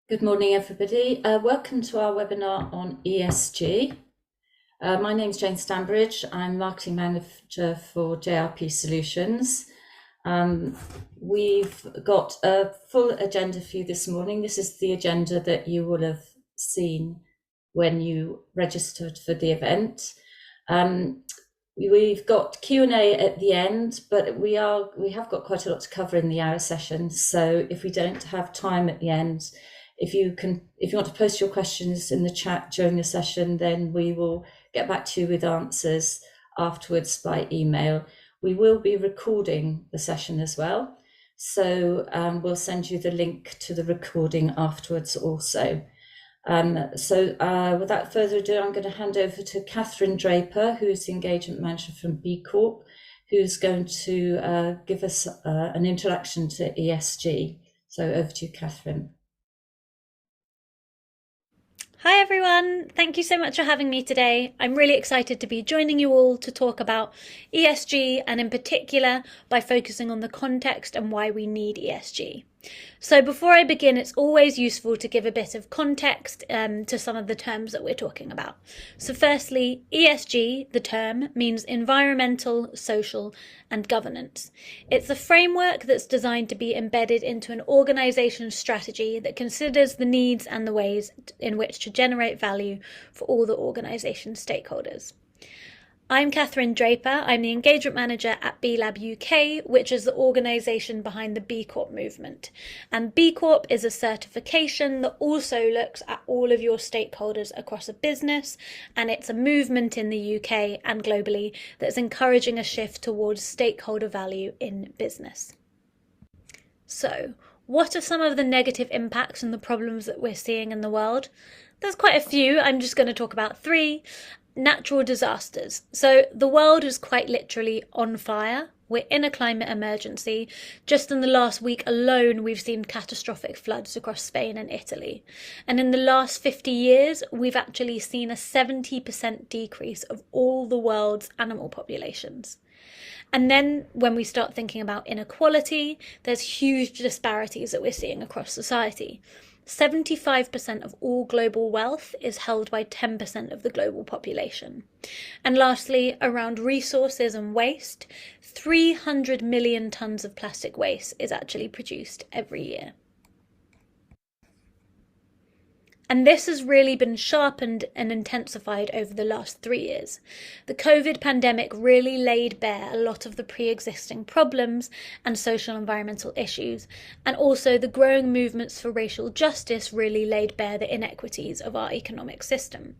Good morning, everybody. Welcome to our webinar on ESG. My name is Jane Stanbridge. I'm Marketing Manager for JRP Solutions. We've got a full agenda for you this morning. This is the agenda that you will have seen when you registered for the event. We've got Q&A at the end, but we have got quite a lot to cover in the hour session. So if we don't have time at the end, if you want to post your questions in the chat during the session, then we will get back to you with answers afterwards by email. We will be recording the session as well. So we'll send you the link to the recording afterwards also. Without further ado, I'm going to hand over to Catherine Draper, who's the Engagement Manager from B Corp, who's going to give us an introduction to ESG. So over to you, Catherine. Hi everyone, thank you so much for having me today. I'm really excited to be joining you all to talk about ESG, and in particular by focusing on the context and why we need ESG. So before I begin, it's always useful to give a bit of context to some of the terms that we're talking about. So firstly, ESG, the term, means environmental, social and governance. It's a framework that's designed to be embedded into an organisation's strategy that considers the needs and the ways in which to generate value for all the organisation's stakeholders. I'm Catherine Draper. I'm the Engagement Manager at B Lab UK, which is the organisation behind the B Corp movement. And B Corp is a certification that also looks at all of your stakeholders across a business, and it's a movement in the UK and globally that's encouraging a shift towards stakeholder value in business. So, what are some of the negative impacts and the problems that we're seeing in the world? There's quite a few. I'm just going to talk about three. Natural disasters. So the world is quite literally on fire. We're in a climate emergency. Just in the last week alone, we've seen catastrophic floods across Spain and Italy. And in the last 50 years, we've actually seen a 70% decrease of all the world's animal populations. And then when we start thinking about inequality, there's huge disparities that we're seeing across society. 75% of all global wealth is held by 10% of the global population. And lastly, around resources and waste, 300 million tonnes of plastic waste is actually produced every year. And this has really been sharpened and intensified over the last 3 years. The COVID pandemic really laid bare a lot of the pre-existing problems and social environmental issues, and also the growing movements for racial justice really laid bare the inequities of our economic system.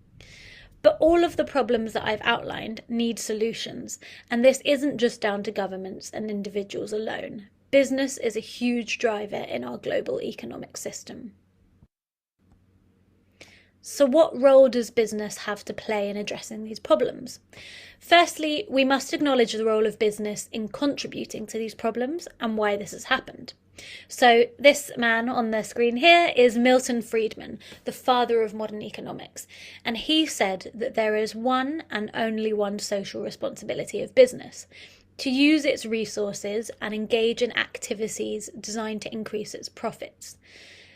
But all of the problems that I've outlined need solutions, and this isn't just down to governments and individuals alone. Business is a huge driver in our global economic system. So what role does business have to play in addressing these problems? Firstly, we must acknowledge the role of business in contributing to these problems and why this has happened. So this man on the screen here is Milton Friedman, the father of modern economics. And he said that there is one and only one social responsibility of business: to use its resources and engage in activities designed to increase its profits.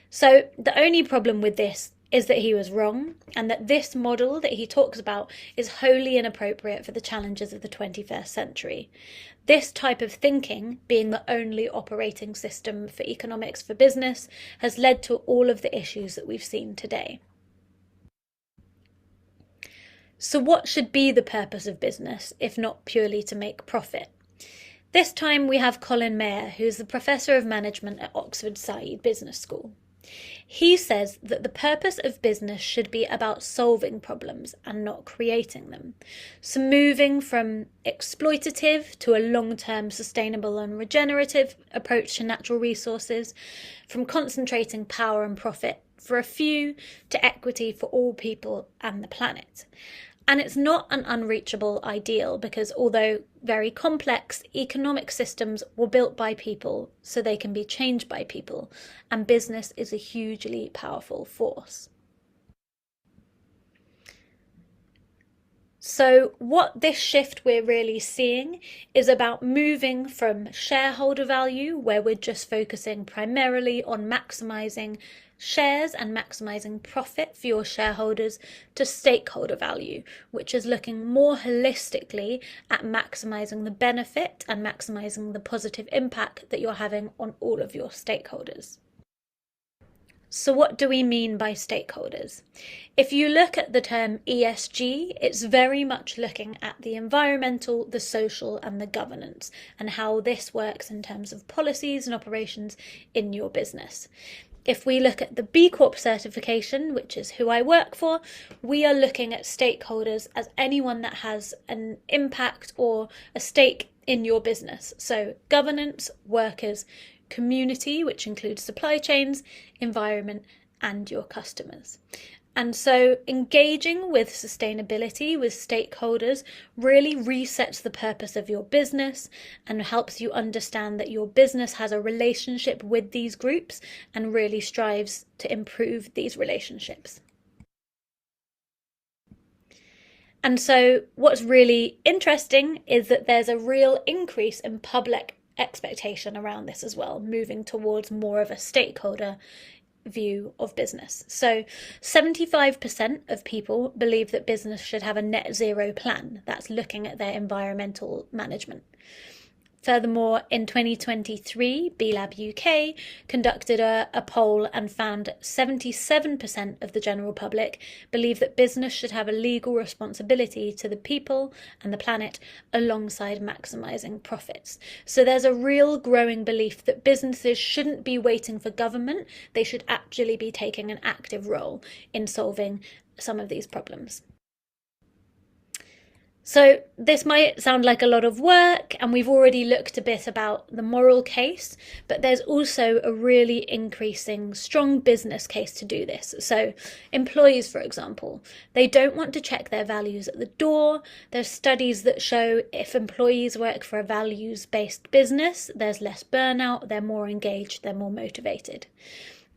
So the only problem with this is that he was wrong, and that this model that he talks about is wholly inappropriate for the challenges of the 21st century. This type of thinking, being the only operating system for economics for business, has led to all of the issues that we've seen today. So what should be the purpose of business, if not purely to make profit? This time we have Colin Mayer, who is the Professor of Management at Oxford Said Business School. He says that the purpose of business should be about solving problems and not creating them. So moving from exploitative to a long-term sustainable and regenerative approach to natural resources, from concentrating power and profit for a few to equity for all people and the planet. And it's not an unreachable ideal because, although very complex, economic systems were built by people so they can be changed by people, and business is a hugely powerful force. So what this shift we're really seeing is about moving from shareholder value, where we're just focusing primarily on maximising shares and maximising profit for your shareholders, to stakeholder value, which is looking more holistically at maximising the benefit and maximising the positive impact that you're having on all of your stakeholders. So what do we mean by stakeholders? If you look at the term ESG, it's very much looking at the environmental, the social, and the governance, and how this works in terms of policies and operations in your business. If we look at the B Corp certification, which is who I work for, we are looking at stakeholders as anyone that has an impact or a stake in your business. So governance, workers, community, which includes supply chains, environment, and your customers. And so engaging with sustainability with stakeholders really resets the purpose of your business and helps you understand that your business has a relationship with these groups and really strives to improve these relationships. And so what's really interesting is that there's a real increase in public expectation around this as well, moving towards more of a stakeholder view of business. So 75% of people believe that business should have a net zero plan. That's looking at their environmental management. Furthermore, in 2023, B-Lab UK conducted a poll and found 77% of the general public believe that business should have a legal responsibility to the people and the planet alongside maximising profits. So there's a real growing belief that businesses shouldn't be waiting for government, they should actually be taking an active role in solving some of these problems. So this might sound like a lot of work, and we've already looked a bit about the moral case, but there's also a really increasing strong business case to do this. So employees, for example, they don't want to check their values at the door. There's studies that show if employees work for a values-based business, there's less burnout, they're more engaged, they're more motivated.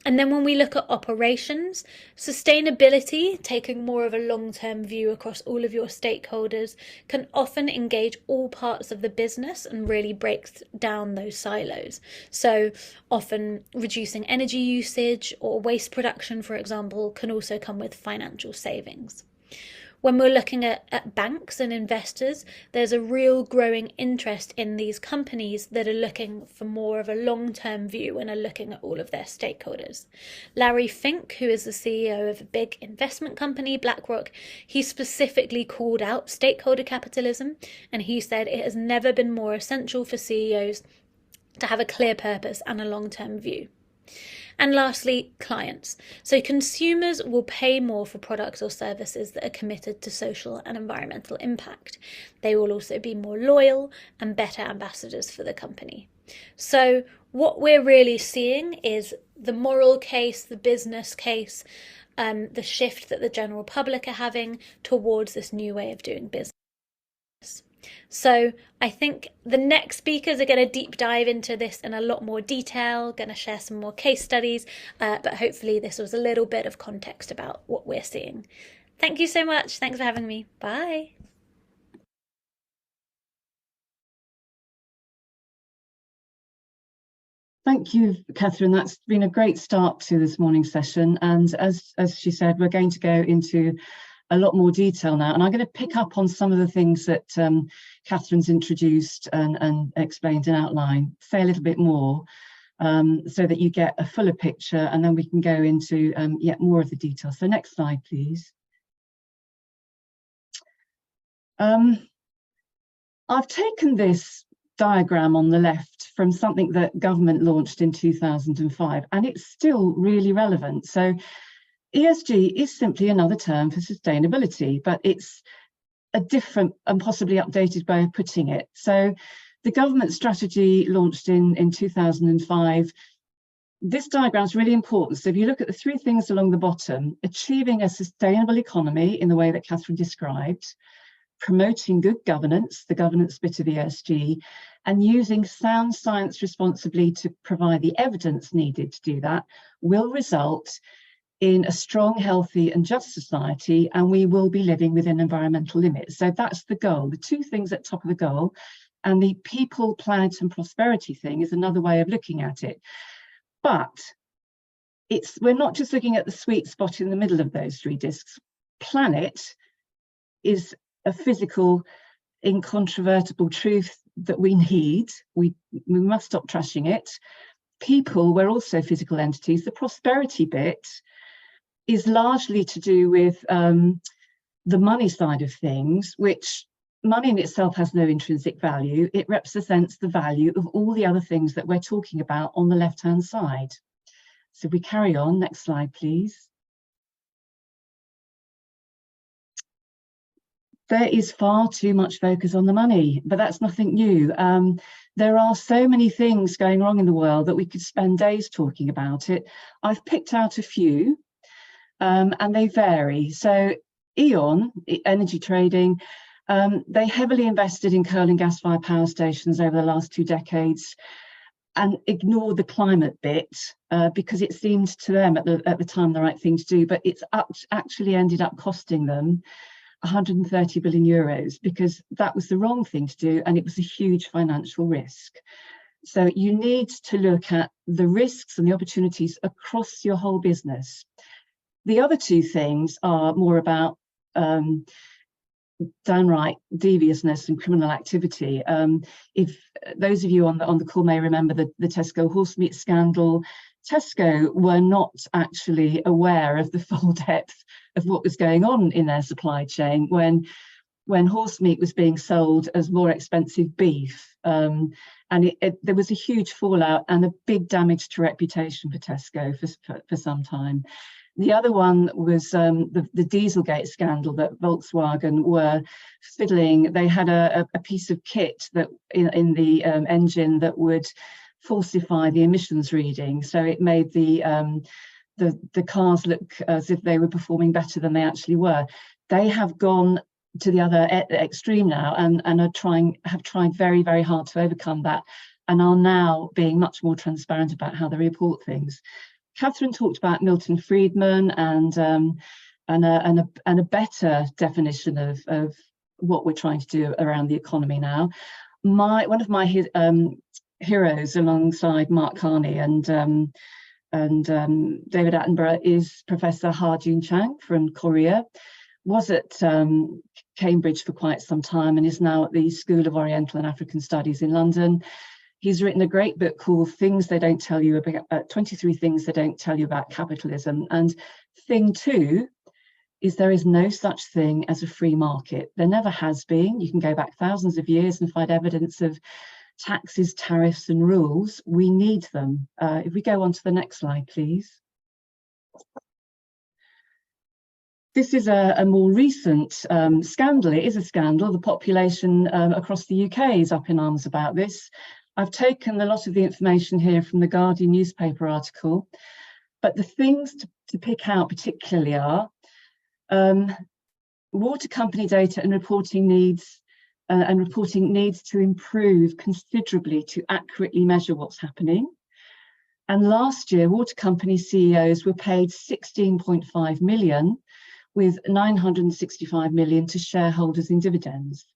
And then when we look at operations, sustainability, taking more of a long-term view across all of your stakeholders, can often engage all parts of the business and really break down those silos. So often reducing energy usage or waste production, for example, can also come with financial savings. When we're looking at banks and investors, there's a real growing interest in these companies that are looking for more of a long-term view and are looking at all of their stakeholders. Larry Fink, who is the CEO of a big investment company, BlackRock, he specifically called out stakeholder capitalism, and he said it has never been more essential for CEOs to have a clear purpose and a long-term view. And lastly, clients. So consumers will pay more for products or services that are committed to social and environmental impact. They will also be more loyal and better ambassadors for the company. So what we're really seeing is the moral case, the business case, the shift that the general public are having towards this new way of doing business. So I think the next speakers are going to deep dive into this in a lot more detail, going to share some more case studies, but hopefully this was a little bit of context about what we're seeing. Thank you so much. Thanks for having me. Bye. Thank you, Catherine. That's been a great start to this morning's session. And as she said, we're going to go into a lot more detail now, and I'm going to pick up on some of the things that Catherine's introduced and explained and outlined, say a little bit more so that you get a fuller picture, and then we can go into yet more of the details. So next slide, please. I've taken this diagram on the left from something that government launched in 2005, and it's still really relevant. So ESG is simply another term for sustainability, but it's a different and possibly updated way of putting it. So the government strategy launched in 2005. This diagram is really important. So if you look at the three things along the bottom, achieving a sustainable economy in the way that Catherine described, promoting good governance, the governance bit of ESG, and using sound science responsibly to provide the evidence needed to do that will result in a strong, healthy and just society, and we will be living within environmental limits. So that's the goal, the two things at top of the goal, and the people, planet and prosperity thing is another way of looking at it. But we're not just looking at the sweet spot in the middle of those three discs. Planet is a physical, incontrovertible truth that we need. We must stop trashing it. People, we're also physical entities. The prosperity bit is largely to do with the money side of things, which money in itself has no intrinsic value. It represents the value of all the other things that we're talking about on the left-hand side. So we carry on, next slide, please. There is far too much focus on the money, but that's nothing new. There are so many things going wrong in the world that we could spend days talking about it. I've picked out a few, and they vary. So E.ON, energy trading, they heavily invested in coal and gas-fired power stations over the last 2 decades and ignored the climate bit because it seemed to them at the time the right thing to do, but it's actually ended up costing them 130 billion euros because that was the wrong thing to do and it was a huge financial risk. So you need to look at the risks and the opportunities across your whole business. The other two things are more about downright deviousness and criminal activity. If those of you on the call may remember the Tesco horse meat scandal, Tesco were not actually aware of the full depth of what was going on in their supply chain when horse meat was being sold as more expensive beef. And there was a huge fallout and a big damage to reputation for Tesco for some time. The other one was the Dieselgate scandal that Volkswagen were fiddling. They had a piece of kit that in the engine that would falsify the emissions reading. So it made the cars look as if they were performing better than they actually were. They have gone to the other extreme now and have tried very, very hard to overcome that and are now being much more transparent about how they report things. Catherine talked about Milton Friedman and a better definition of what we're trying to do around the economy now. One of my heroes alongside Mark Carney and David Attenborough is Professor Ha-Joon Chang from Korea, was at Cambridge for quite some time and is now at the School of Oriental and African Studies in London. He's written a great book called 23 Things They Don't Tell You About Capitalism. And thing 2 is there is no such thing as a free market. There never has been. You can go back thousands of years and find evidence of taxes, tariffs and rules. We need them. If we go on to the next slide, please. This is a more recent scandal. It is a scandal. The population across the UK is up in arms about this. I've taken a lot of the information here from the Guardian newspaper article, but the things to pick out particularly are water company data and reporting needs to improve considerably to accurately measure what's happening. And last year, water company CEOs were paid 16.5 million, with 965 million to shareholders in dividends.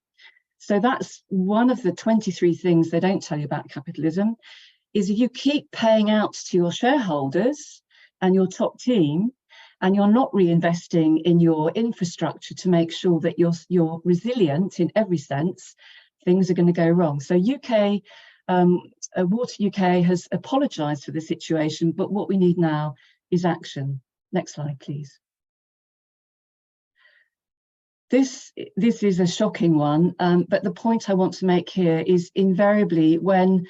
So that's one of the 23 things they don't tell you about capitalism, is if you keep paying out to your shareholders and your top team, and you're not reinvesting in your infrastructure to make sure that you're resilient in every sense, things are going to go wrong. So Water UK has apologised for the situation, but what we need now is action. Next slide, please. This is a shocking one, but the point I want to make here is invariably when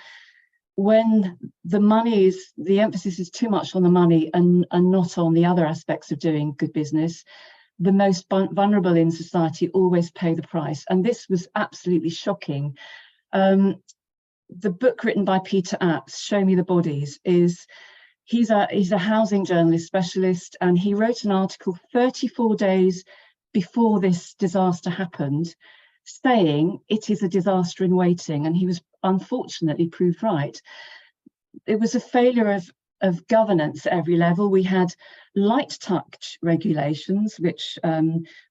the emphasis is too much on the money and not on the other aspects of doing good business, the most vulnerable in society always pay the price. And this was absolutely shocking. The book written by Peter Apps, Show Me the Bodies, he's a housing journalist specialist, and he wrote an article 34 days before this disaster happened, saying it is a disaster in waiting, and he was unfortunately proved right. It was a failure of governance at every level. We had light touch regulations, which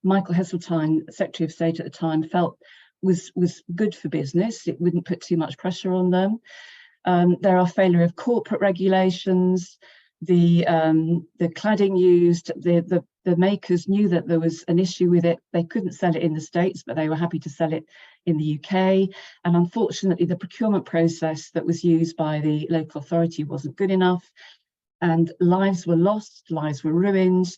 Michael Heseltine, Secretary of State at the time, felt was good for business. It wouldn't put too much pressure on them. There are failure of corporate regulations. the cladding used, the makers knew that there was an issue with it. They couldn't sell it in the States, but they were happy to sell it in the UK. And unfortunately, the procurement process that was used by the local authority wasn't good enough. And lives were lost, lives were ruined,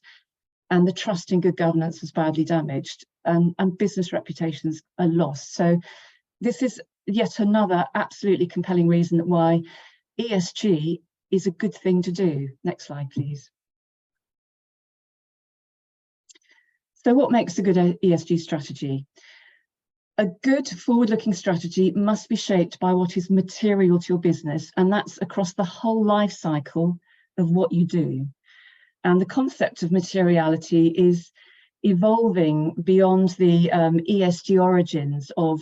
and the trust in good governance was badly damaged, and business reputations are lost. So this is yet another absolutely compelling reason why ESG is a good thing to do. Next slide, please. So what makes a good ESG strategy? A good forward-looking strategy must be shaped by what is material to your business, and that's across the whole life cycle of what you do. And the concept of materiality is evolving beyond the ESG origins of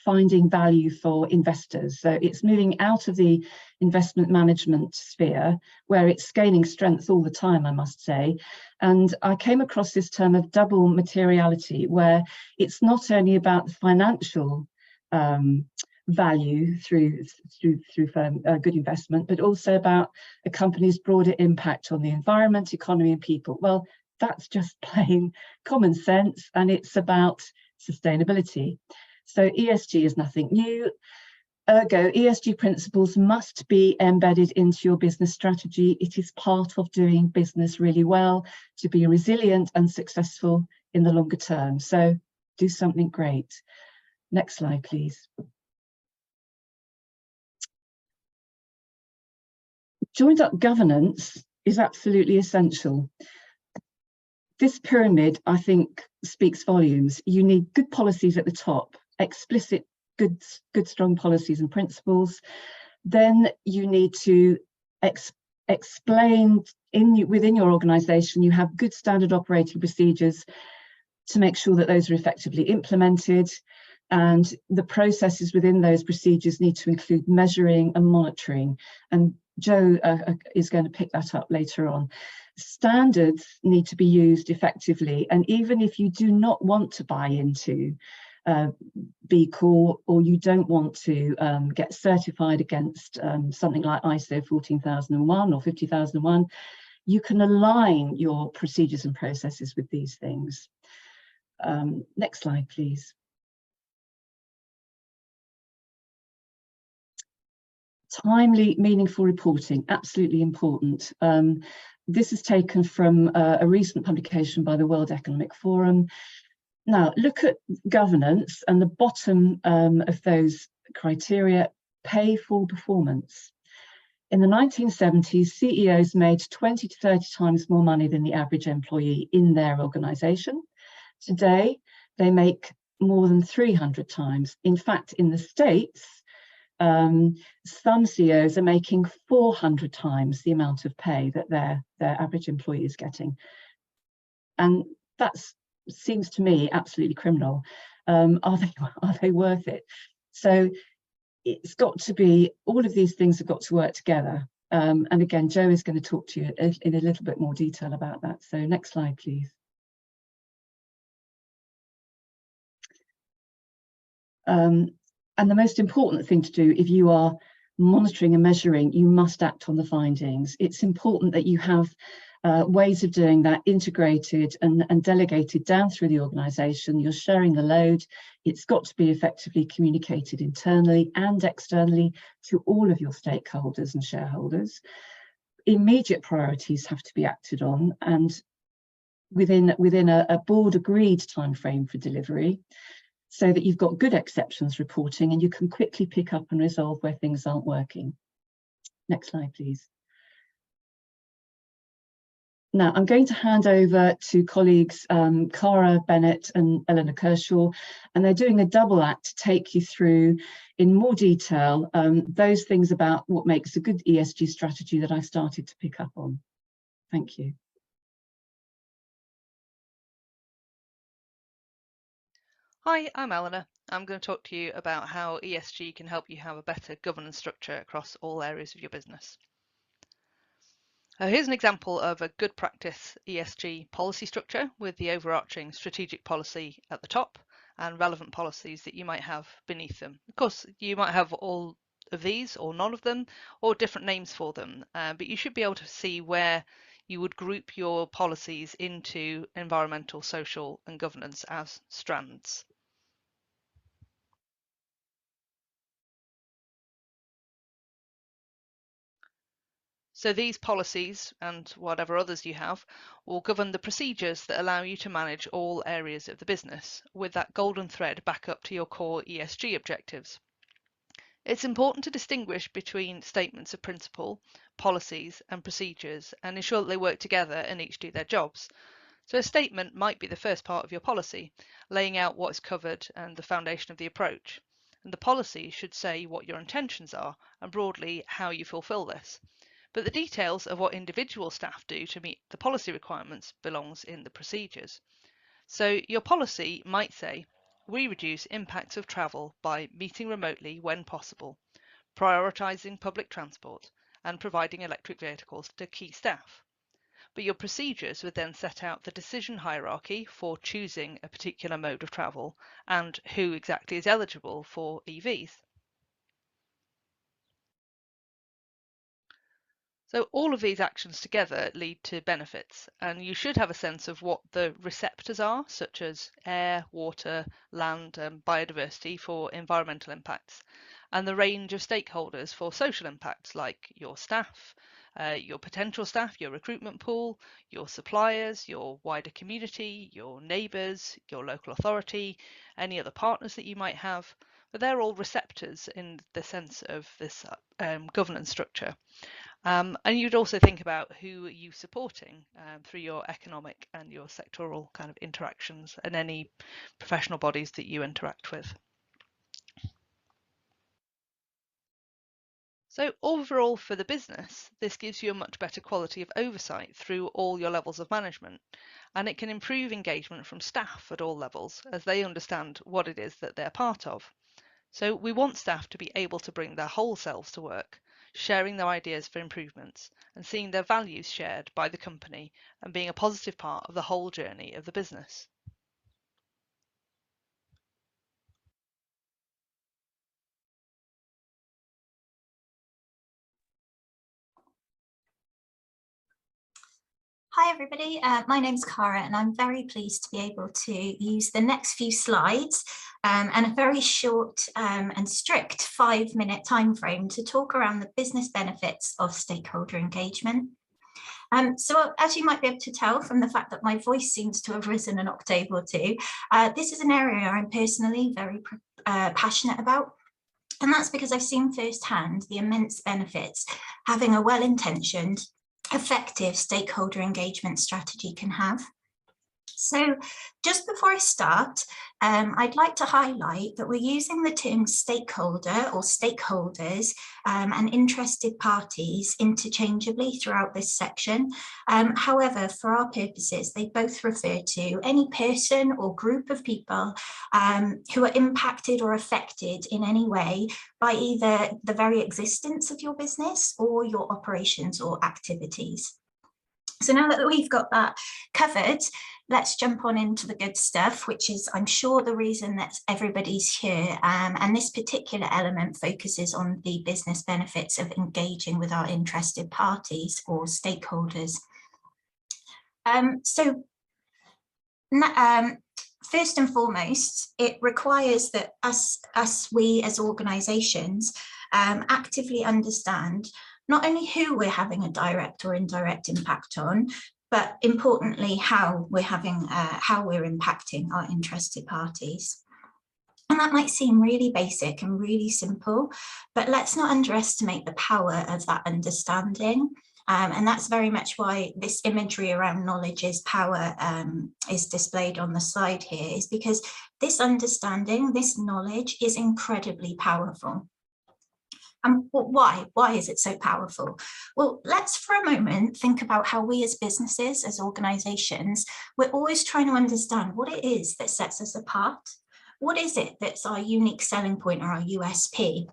finding value for investors. So it's moving out of the investment management sphere, where it's gaining strength all the time, I must say. And I came across this term of double materiality, where it's not only about the financial value through good investment, but also about a company's broader impact on the environment, economy, and people. Well, that's just plain common sense, and it's about sustainability. So ESG is nothing new. Ergo, ESG principles must be embedded into your business strategy. It is part of doing business really well to be resilient and successful in the longer term. So do something great. Next slide, please. Joined up governance is absolutely essential. This pyramid, I think, speaks volumes. You need good policies at the top, explicit, good strong policies and principles. Then you need to explain within your organisation, you have good standard operating procedures to make sure that those are effectively implemented. And the processes within those procedures need to include measuring and monitoring. And Jo is going to pick that up later on. Standards need to be used effectively. And even if you do not want to buy into B Corp, or you don't want to get certified against something like ISO 14001 or 50001, you can align your procedures and processes with these things. Next slide, please. Timely, meaningful reporting, absolutely important. This is taken from a recent publication by the World Economic Forum. Now, look at governance, and the bottom of those criteria, pay for performance. In the 1970s, CEOs made 20 to 30 times more money than the average employee in their organisation. Today, they make more than 300 times. In fact, in the States, some CEOs are making 400 times the amount of pay that their average employee is getting. And that seems to me absolutely criminal. Are they worth it? So it's got to be, all of these things have got to work together. And again, Jo is going to talk to you in a little bit more detail about that. So next slide, please. And the most important thing to do if you are monitoring and measuring, you must act on the findings. It's important that you have ways of doing that integrated and delegated down through the organisation. You're sharing the load. It's got to be effectively communicated internally and externally to all of your stakeholders and shareholders. Immediate priorities have to be acted on, and within a board agreed timeframe for delivery, so that you've got good exceptions reporting and you can quickly pick up and resolve where things aren't working. Next slide, please. Now, I'm going to hand over to colleagues Cara Bennett and Eleanor Kershaw, and they're doing a double act to take you through in more detail those things about what makes a good ESG strategy that I've started to pick up on. Thank you. Hi, I'm Eleanor. I'm going to talk to you about how ESG can help you have a better governance structure across all areas of your business. Here's an example of a good practice ESG policy structure with the overarching strategic policy at the top and relevant policies that you might have beneath them. Of course, you might have all of these or none of them, or different names for them, but you should be able to see where you would group your policies into environmental, social and governance as strands. So these policies, and whatever others you have, will govern the procedures that allow you to manage all areas of the business, with that golden thread back up to your core ESG objectives. It's important to distinguish between statements of principle, policies and procedures, and ensure that they work together and each do their jobs. So a statement might be the first part of your policy, laying out what is covered and the foundation of the approach. And the policy should say what your intentions are and broadly how you fulfil this. But the details of what individual staff do to meet the policy requirements belongs in the procedures. So your policy might say, we reduce impacts of travel by meeting remotely when possible, prioritising public transport and providing electric vehicles to key staff. But your procedures would then set out the decision hierarchy for choosing a particular mode of travel and who exactly is eligible for EVs. So all of these actions together lead to benefits, and you should have a sense of what the receptors are, such as air, water, land and biodiversity for environmental impacts, and the range of stakeholders for social impacts like your staff, your potential staff, your recruitment pool, your suppliers, your wider community, your neighbours, your local authority, any other partners that you might have. But they're all receptors in the sense of this governance structure. And you'd also think about who are you supporting through your economic and your sectoral kind of interactions and any professional bodies that you interact with. So overall for the business, this gives you a much better quality of oversight through all your levels of management, and it can improve engagement from staff at all levels as they understand what it is that they're part of. So we want staff to be able to bring their whole selves to work, sharing their ideas for improvements and seeing their values shared by the company and being a positive part of the whole journey of the business. Hi everybody, my name's Cara and I'm very pleased to be able to use the next few slides and a very short and strict 5-minute time frame to talk around the business benefits of stakeholder engagement. So as you might be able to tell from the fact that my voice seems to have risen an octave or two, this is an area I'm personally very passionate about. And that's because I've seen firsthand the immense benefits having a well-intentioned, effective stakeholder engagement strategy can have. So just before I start, I'd like to highlight that we're using the term stakeholder or stakeholders and interested parties interchangeably throughout this section. However, for our purposes, they both refer to any person or group of people who are impacted or affected in any way by either the very existence of your business or your operations or activities. So now that we've got that covered, let's jump on into the good stuff, which is, I'm sure, the reason that everybody's here. And this particular element focuses on the business benefits of engaging with our interested parties or stakeholders. First and foremost, it requires that we as organisations actively understand not only who we're having a direct or indirect impact on, but importantly, how we're impacting our interested parties. And that might seem really basic and really simple, but let's not underestimate the power of that understanding. And that's very much why this imagery around knowledge is power is displayed on the slide here, is because this understanding, this knowledge is incredibly powerful. And why? Why is it so powerful? Well, let's for a moment think about how we as businesses, as organisations, we're always trying to understand what it is that sets us apart. What is it that's our unique selling point or our USP?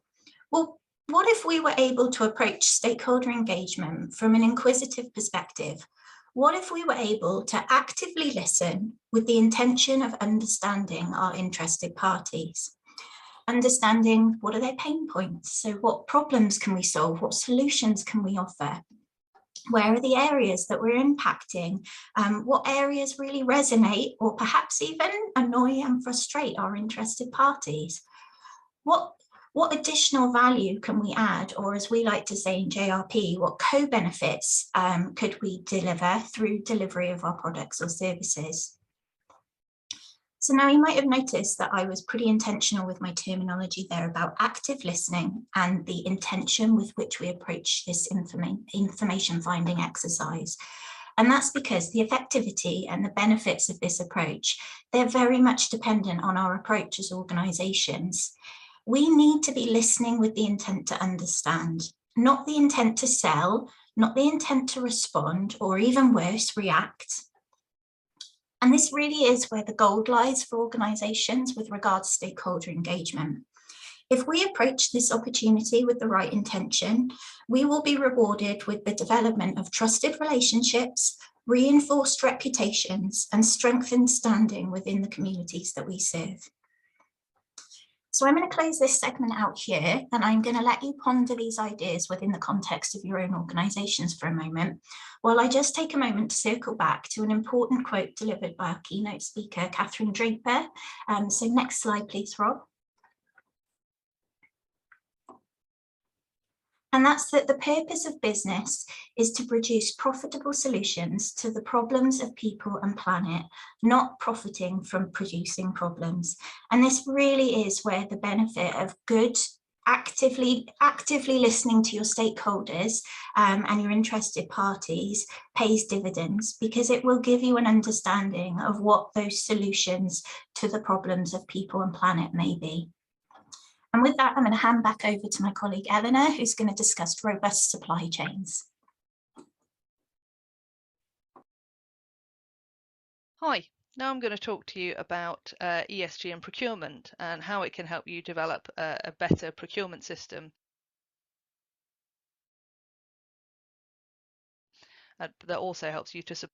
Well, what if we were able to approach stakeholder engagement from an inquisitive perspective? What if we were able to actively listen with the intention of understanding our interested parties? understanding what are their pain points. So what problems can we solve? What solutions can we offer? Where are the areas that we're impacting? What areas really resonate or perhaps even annoy and frustrate our interested parties? What additional value can we add, or as we like to say in JRP, what co-benefits could we deliver through delivery of our products or services? So now you might have noticed that I was pretty intentional with my terminology there about active listening and the intention with which we approach this information finding exercise. And that's because the effectivity and the benefits of this approach, they're very much dependent on our approach as organisations. We need to be listening with the intent to understand, not the intent to sell, not the intent to respond, or even worse, react. And this really is where the gold lies for organisations with regard to stakeholder engagement. If we approach this opportunity with the right intention, we will be rewarded with the development of trusted relationships, reinforced reputations, and strengthened standing within the communities that we serve. So I'm going to close this segment out here, and I'm going to let you ponder these ideas within the context of your own organisations for a moment, while I just take a moment to circle back to an important quote delivered by our keynote speaker, Catherine Draper. So next slide, please, Rob. And that's that the purpose of business is to produce profitable solutions to the problems of people and planet, not profiting from producing problems. And this really is where the benefit of good, actively listening to your stakeholders and your interested parties pays dividends, because it will give you an understanding of what those solutions to the problems of people and planet may be. And with that, I'm going to hand back over to my colleague Eleanor, who's going to discuss robust supply chains. Hi, now I'm going to talk to you about ESG and procurement and how it can help you develop a better procurement system that also helps you to support.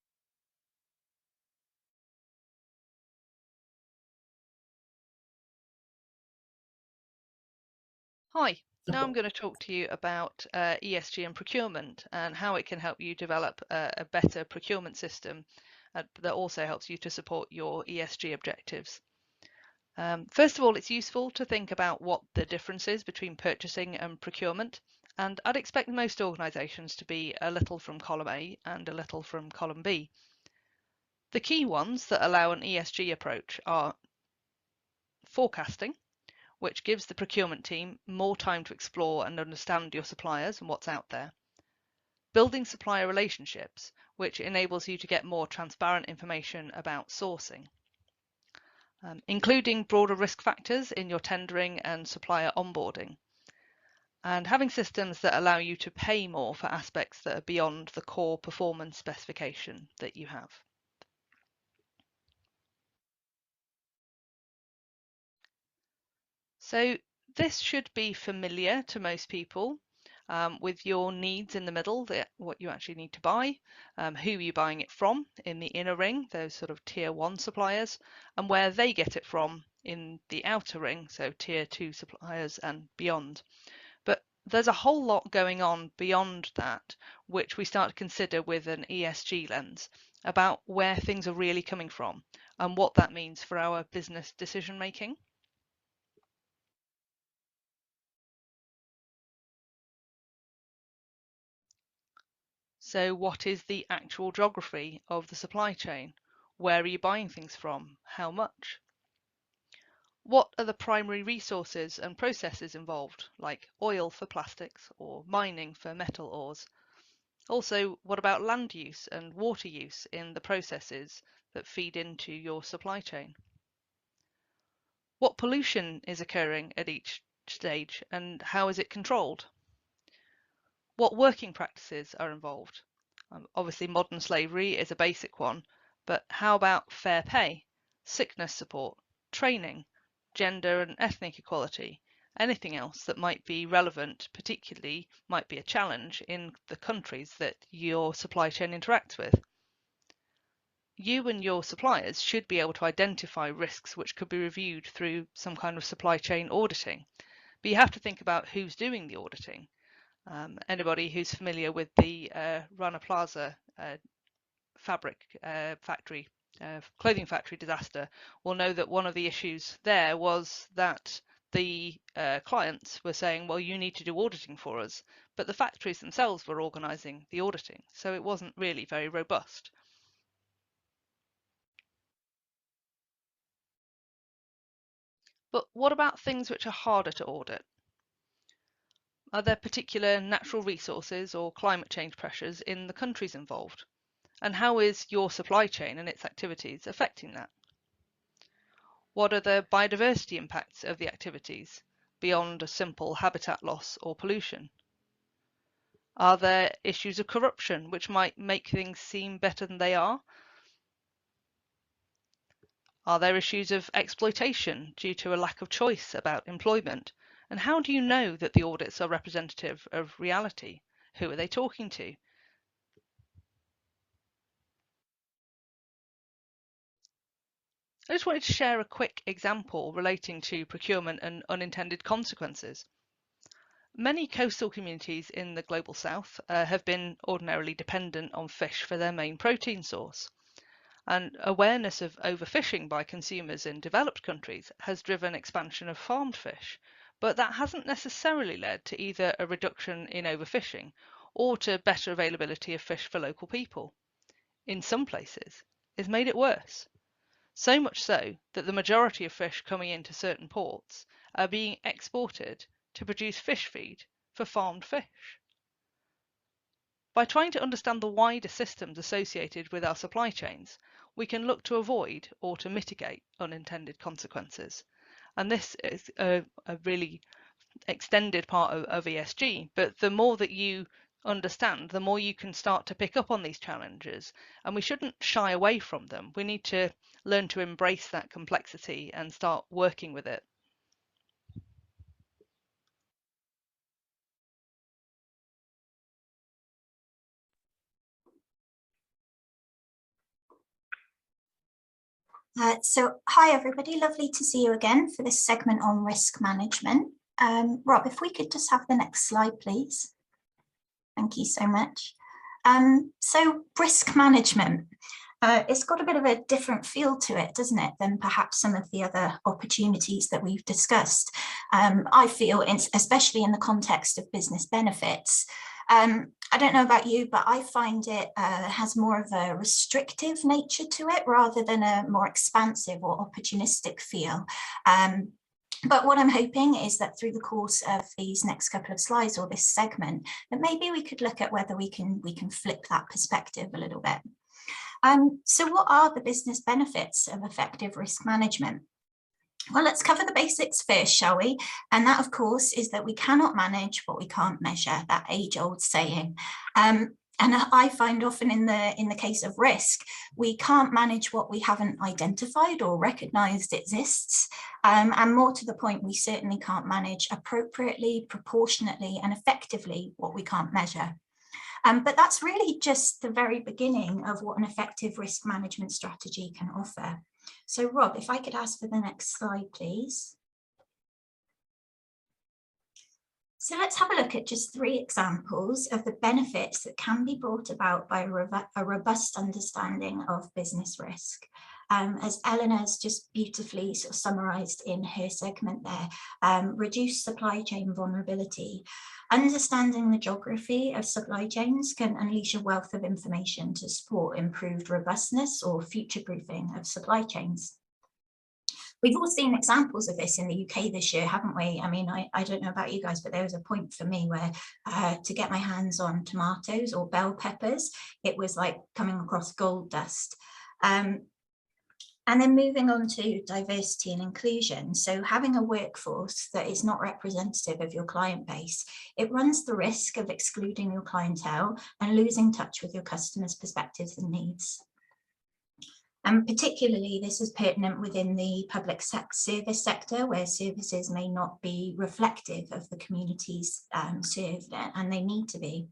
Hi, now I'm going to talk to you about ESG and procurement and how it can help you develop a better procurement system that also helps you to support your ESG objectives. First of all, it's useful to think about what the difference is between purchasing and procurement, and I'd expect most organisations to be a little from column A and a little from column B. The key ones that allow an ESG approach are forecasting, which gives the procurement team more time to explore and understand your suppliers and what's out there. Building supplier relationships, which enables you to get more transparent information about sourcing. Including broader risk factors in your tendering and supplier onboarding. And having systems that allow you to pay more for aspects that are beyond the core performance specification that you have. So this should be familiar to most people, with your needs in the middle, what you actually need to buy, who you're buying it from in the inner ring, those sort of tier 1 suppliers, and where they get it from in the outer ring, so tier 2 suppliers and beyond. But there's a whole lot going on beyond that, which we start to consider with an ESG lens about where things are really coming from and what that means for our business decision making. So what is the actual geography of the supply chain? Where are you buying things from? How much? What are the primary resources and processes involved, like oil for plastics or mining for metal ores? Also, what about land use and water use in the processes that feed into your supply chain? What pollution is occurring at each stage and how is it controlled? What working practices are involved? Obviously, modern slavery is a basic one, but how about fair pay, sickness support, training, gender and ethnic equality, anything else that might be relevant, particularly might be a challenge in the countries that your supply chain interacts with? you and your suppliers should be able to identify risks which could be reviewed through some kind of supply chain auditing. But you have to think about who's doing the auditing. Anybody who's familiar with the Rana Plaza clothing factory disaster will know that one of the issues there was that the clients were saying, well, you need to do auditing for us, but the factories themselves were organising the auditing, so it wasn't really very robust. But what about things which are harder to audit? Are there particular natural resources or climate change pressures in the countries involved? And how is your supply chain and its activities affecting that? What are the biodiversity impacts of the activities beyond a simple habitat loss or pollution? Are there issues of corruption which might make things seem better than they are? Are there issues of exploitation due to a lack of choice about employment? And how do you know that the audits are representative of reality? Who are they talking to? I just wanted to share a quick example relating to procurement and unintended consequences. Many coastal communities in the global south have been ordinarily dependent on fish for their main protein source. And awareness of overfishing by consumers in developed countries has driven expansion of farmed fish, but that hasn't necessarily led to either a reduction in overfishing or to better availability of fish for local people. In some places, it's made it worse. So much so that the majority of fish coming into certain ports are being exported to produce fish feed for farmed fish. By trying to understand the wider systems associated with our supply chains, we can look to avoid or to mitigate unintended consequences. And this is a really extended part of ESG, but the more that you understand, the more you can start to pick up on these challenges, and we shouldn't shy away from them. We need to learn to embrace that complexity and start working with it. So hi everybody, lovely to see you again for this segment on risk management. Rob, if we could just have the next slide, please. Thank you so much. So risk management, it's got a bit of a different feel to it, doesn't it, than perhaps some of the other opportunities that we've discussed. I feel, especially in the context of business benefits, I don't know about you, but I find it has more of a restrictive nature to it rather than a more expansive or opportunistic feel. But what I'm hoping is that through the course of these next couple of slides or this segment, that maybe we could look at whether we can flip that perspective a little bit. So what are the business benefits of effective risk management? Well, let's cover the basics first, shall we? And that, of course, is that we cannot manage what we can't measure, that age-old saying. And I find often in the case of risk, we can't manage what we haven't identified or recognized exists. And more to the point, we certainly can't manage appropriately, proportionately, and effectively what we can't measure. But that's really just the very beginning of what an effective risk management strategy can offer. So Rob, if I could ask for the next slide, please. So let's have a look at just 3 examples of the benefits that can be brought about by a robust understanding of business risk. As Eleanor's just beautifully sort of summarised in her segment there, reduce supply chain vulnerability. Understanding the geography of supply chains can unleash a wealth of information to support improved robustness or future-proofing of supply chains. We've all seen examples of this in the UK this year, haven't we? I mean, I don't know about you guys, but there was a point for me where to get my hands on tomatoes or bell peppers, it was like coming across gold dust. And then moving on to diversity and inclusion. So having a workforce that is not representative of your client base, it runs the risk of excluding your clientele and losing touch with your customers' perspectives and needs. And particularly this is pertinent within the public service sector, where services may not be reflective of the communities served, and they need to be.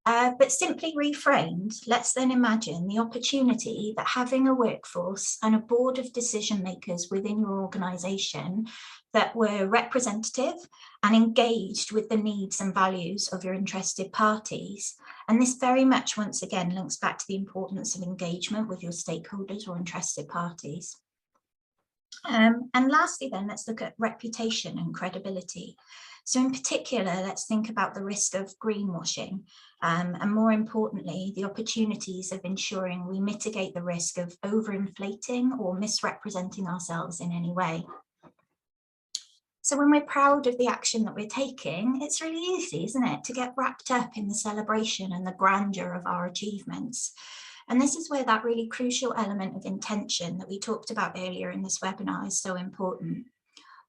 But simply reframed, let's then imagine the opportunity that having a workforce and a board of decision makers within your organisation that were representative and engaged with the needs and values of your interested parties. And this very much, once again, links back to the importance of engagement with your stakeholders or interested parties. And lastly, then, let's look at reputation and credibility. So in particular, let's think about the risk of greenwashing, and more importantly, the opportunities of ensuring we mitigate the risk of overinflating or misrepresenting ourselves in any way. So when we're proud of the action that we're taking, it's really easy, isn't it, to get wrapped up in the celebration and the grandeur of our achievements. And this is where that really crucial element of intention that we talked about earlier in this webinar is so important.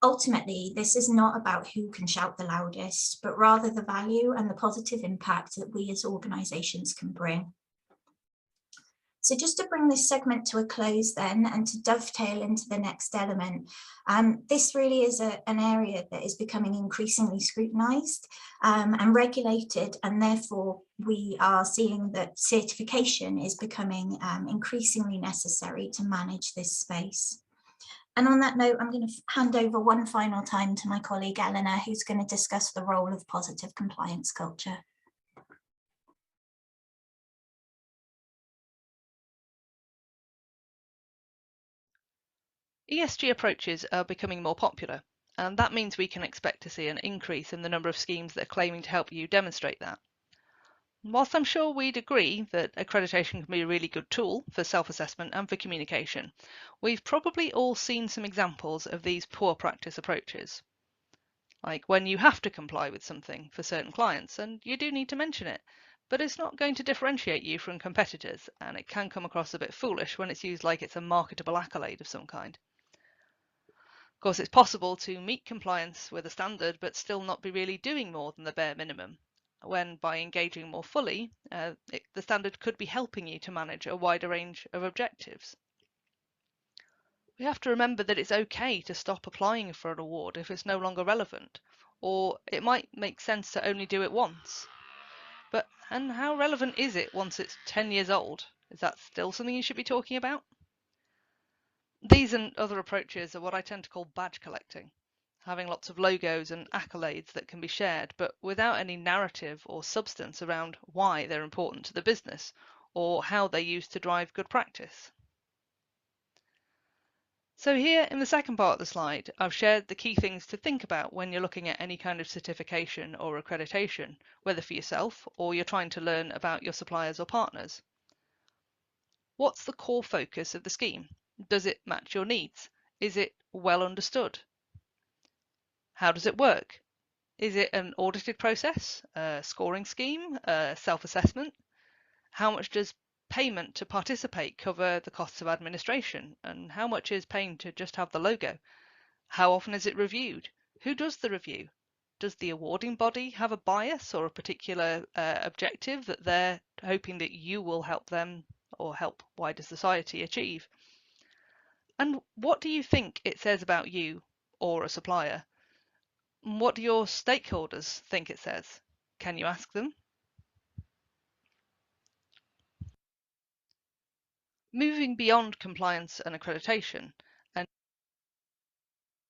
Ultimately, this is not about who can shout the loudest, but rather the value and the positive impact that we as organisations can bring. So just to bring this segment to a close then, and to dovetail into the next element, this really is an area that is becoming increasingly scrutinised and regulated, and therefore we are seeing that certification is becoming increasingly necessary to manage this space. And on that note, I'm going to hand over one final time to my colleague Eleanor, who's going to discuss the role of positive compliance culture. ESG approaches are becoming more popular, and that means we can expect to see an increase in the number of schemes that are claiming to help you demonstrate that. Whilst I'm sure we'd agree that accreditation can be a really good tool for self-assessment and for communication, we've probably all seen some examples of these poor practice approaches. Like when you have to comply with something for certain clients, and you do need to mention it, but it's not going to differentiate you from competitors, and it can come across a bit foolish when it's used like it's a marketable accolade of some kind. Of course, it's possible to meet compliance with a standard but still not be really doing more than the bare minimum, when by engaging more fully, the standard could be helping you to manage a wider range of objectives. We have to remember that it's okay to stop applying for an award if it's no longer relevant, or it might make sense to only do it once. And how relevant is it once it's 10 years old? Is that still something you should be talking about? These and other approaches are what I tend to call badge collecting, having lots of logos and accolades that can be shared, but without any narrative or substance around why they're important to the business or how they're used to drive good practice. So here in the second part of the slide, I've shared the key things to think about when you're looking at any kind of certification or accreditation, whether for yourself or you're trying to learn about your suppliers or partners. What's the core focus of the scheme? Does it match your needs? Is it well understood? How does it work? Is it an audited process, a scoring scheme, a self-assessment? How much does payment to participate cover the costs of administration? And how much is paying to just have the logo? How often is it reviewed? Who does the review? Does the awarding body have a bias or a particular objective that they're hoping that you will help them or help wider society achieve? And what do you think it says about you or a supplier? What do your stakeholders think it says? Can you ask them? Moving beyond compliance and accreditation, an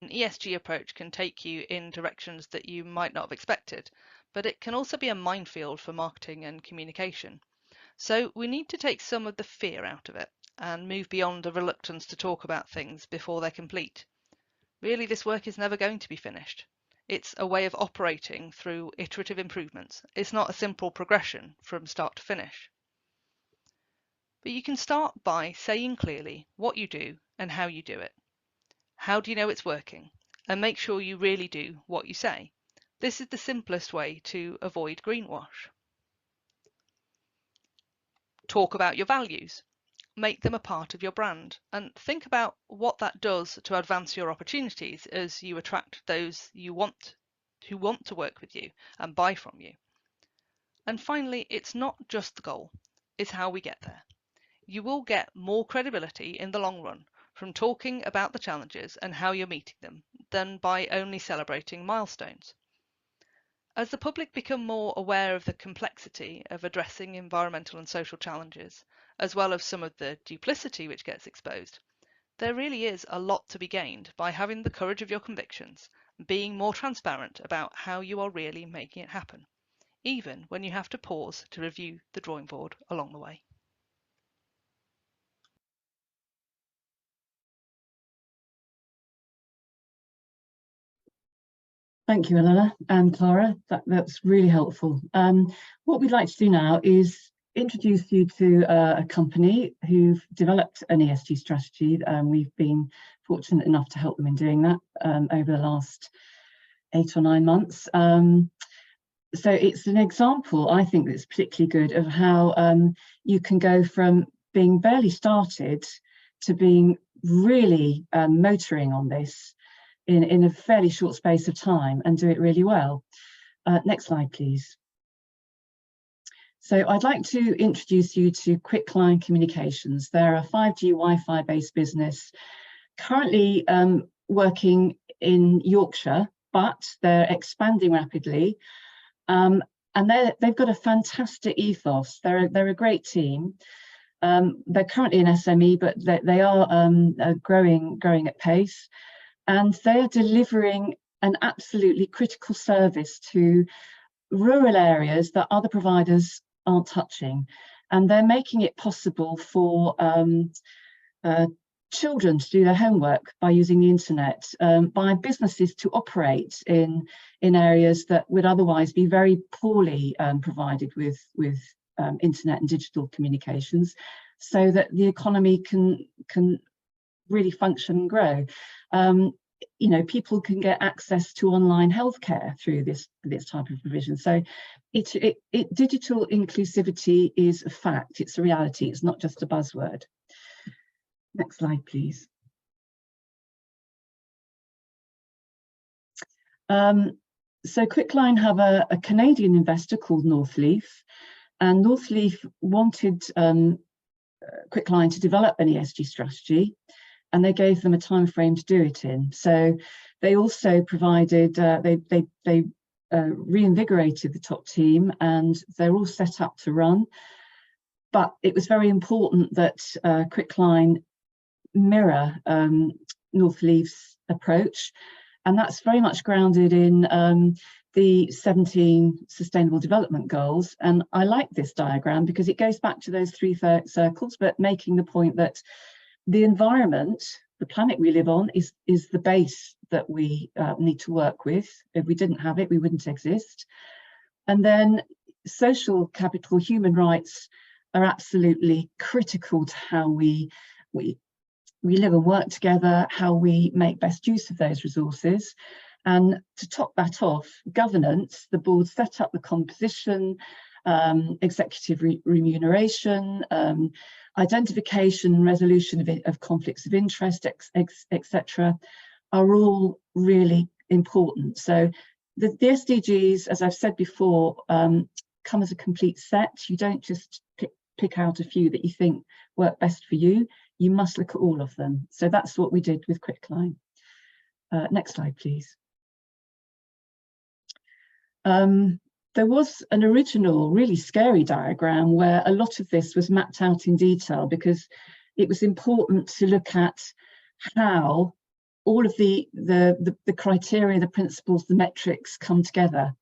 ESG approach can take you in directions that you might not have expected, but it can also be a minefield for marketing and communication. So we need to take some of the fear out of it and move beyond a reluctance to talk about things before they're complete. Really, this work is never going to be finished. It's a way of operating through iterative improvements. It's not a simple progression from start to finish. But you can start by saying clearly what you do and how you do it. How do you know it's working? And make sure you really do what you say. This is the simplest way to avoid greenwash. Talk about your values. Make them a part of your brand and think about what that does to advance your opportunities as you attract those who want to work with you and buy from you. And finally, it's not just the goal, it's how we get there. You will get more credibility in the long run from talking about the challenges and how you're meeting them than by only celebrating milestones. As the public become more aware of the complexity of addressing environmental and social challenges, as well as some of the duplicity which gets exposed, there really is a lot to be gained by having the courage of your convictions and being more transparent about how you are really making it happen, even when you have to pause to review the drawing board along the way. Thank you, Eleanor and Clara. That's really helpful. What we'd like to do now is introduce you to a company who've developed an ESG strategy. We've been fortunate enough to help them in doing that over the last 8 or 9 months. So it's an example, I think, that's particularly good of how you can go from being barely started to being really motoring on this in a fairly short space of time and do it really well. Next slide, please. So I'd like to introduce you to Quickline Communications. They're a 5G Wi-Fi based business currently working in Yorkshire, but they're expanding rapidly. And they've got a fantastic ethos. They're a great team. They're currently an SME, but they are growing at pace. And they are delivering an absolutely critical service to rural areas that other providers aren't touching. And they're making it possible for children to do their homework by using the internet, by businesses to operate in areas that would otherwise be very poorly provided with internet and digital communications, so that the economy can really function and grow. You know, people can get access to online healthcare through this type of provision. So digital inclusivity is a fact, it's a reality, it's not just a buzzword. Next slide, please. So Quickline have a Canadian investor called Northleaf, and Northleaf wanted Quickline to develop an ESG strategy, and they gave them a time frame to do it in. So they also provided, they reinvigorated the top team, and they're all set up to run. But it was very important that Quickline mirror Northleaf's approach, and that's very much grounded in the 17 Sustainable Development Goals. And I like this diagram because it goes back to those 3 circles, but making the point that the environment, the planet we live on, is the base that we need to work with. If we didn't have it, we wouldn't exist. And then social capital, human rights are absolutely critical to how we live and work together, how we make best use of those resources. And to top that off, governance, the board set up the composition, executive remuneration, identification and resolution of conflicts of interest, etc., are all really important. So the SDGs, as I've said before, come as a complete set. You don't just pick out a few that you think work best for you. You must look at all of them. So that's what we did with Quickline. Next slide, please. There was an original really scary diagram where a lot of this was mapped out in detail, because it was important to look at how all of the criteria, the principles, the metrics come together.